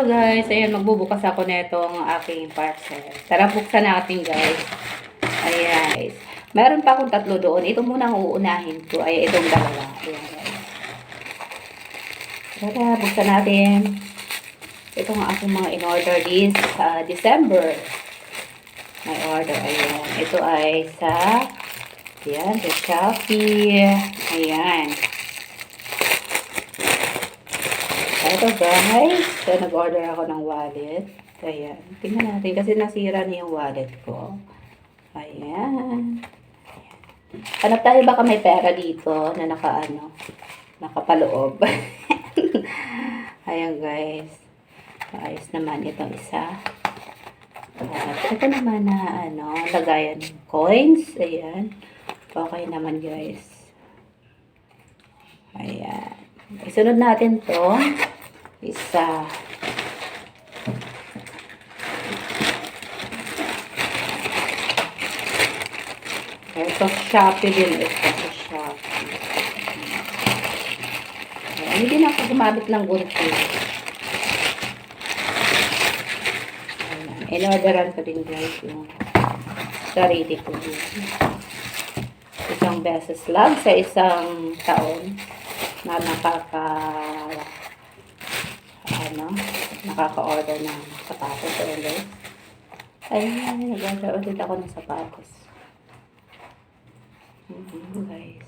So guys, ayan, magbubukas ako nitong aking parcel. Tara, buksan natin guys. Ayan guys. Meron pa akong tatlo doon. Ito muna ang uunahin ko. Ay, itong dalawa. Ayan guys. Tara, buksan natin. Ito ang aking mga in-order this December. May order. Ayan. Ito ay sa ayan, sa Shopee. Ayan. Ito guys, so nag-order ako ng wallet. Ayan, tingnan natin kasi nasira na yung wallet ko. Ayan. Hanap tayo baka may pera dito na nakapaloob. Ayan guys. Ayos naman itong isa. At ito naman na lagayan ng coins. Ayan. Okay naman guys. Ayan. Isunod natin to. Isa. Ito, Shopee din. Ito sa Shopee. Ayan, hindi na ako gumamit ng gunting. In-orderan ko din guys yung sarili ko din. Isang beses lang sa isang taon na nakaka-order ng sapatos. Ayan guys. Ayan, nag-order ulit ako ng sapatos. Guys.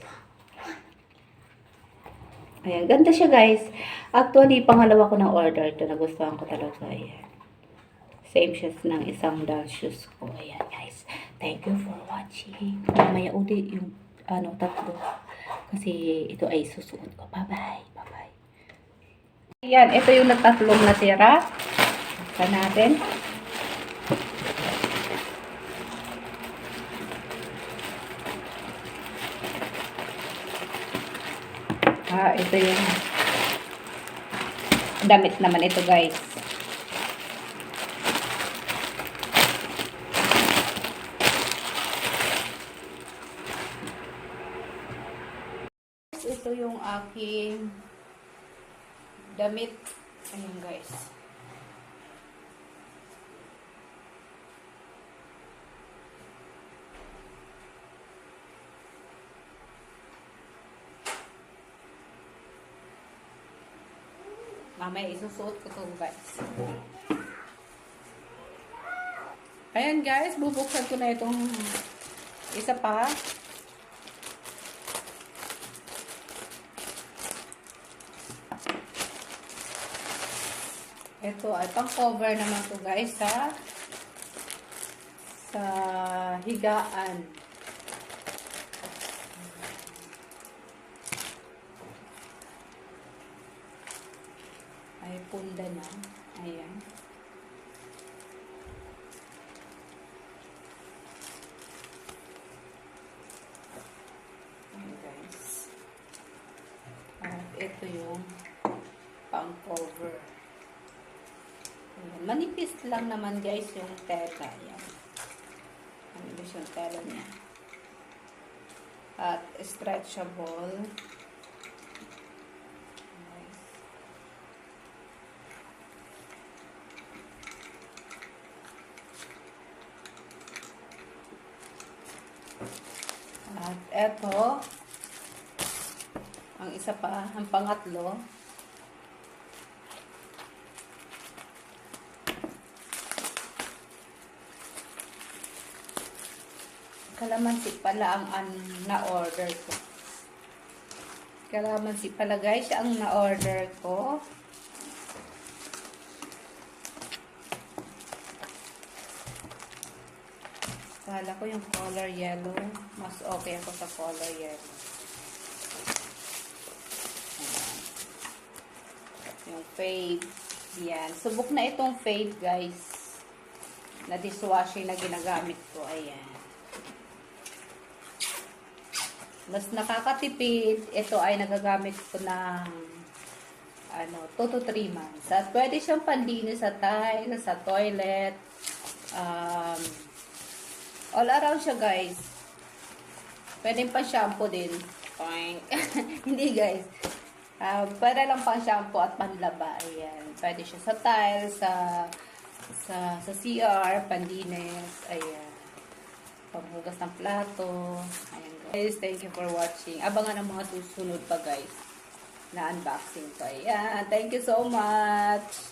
Ayan, ganda siya guys. Actually, pangalawa ko ng order ito. Nagustuhan ko talaga. Ayan. Same siya ng isang doll shoes ko. Ayan guys. Thank you for watching. Mamaya ulit yung tatlo. Kasi ito ay susuot ko. Bye-bye. Bye-bye. Ayan, ito yung nagtatlong natira. Buksan natin. Ito yung damit naman ito guys. Ito yung aking damit. Ayan guys. Mamaya isusuot ko ito guys. Ayan guys, bubuksan ko na itong isa pa. Ito ay pang-cover naman to guys sa higaan. Ay punda na. Ayan. Ayan guys. At ito yung pang-cover. Manipis lang naman guys yung tela. Ayan. Manipis yung tela niya. At stretchable. At eto, ang isa pa, ang pangatlo. Kalamansi pala ang na-order ko. Kalamansi pala guys, ang na-order ko. Kala ko yung color yellow. Mas okay ako sa color yellow. Ayan. Yung fade. Yan. Subok na itong fade guys. Na dishwashing na ginagamit ko. Ayan. Mas nakakatipid. Ito ay nagagamit ko ng 2 to 3 months. At pwede siyang panlinis sa tile, sa toilet. All around siya guys. Pwede pa shampoo din. Hindi guys. Pwede lang pang shampoo at panlaba. Ayan. Pwede siya sa tiles, sa CR, panlinis. Ayan. Paghugas ng plato. Ayan guys. Thank you for watching. Abangan ang mga susunod pa guys na unboxing ko. Ayan. Thank you so much.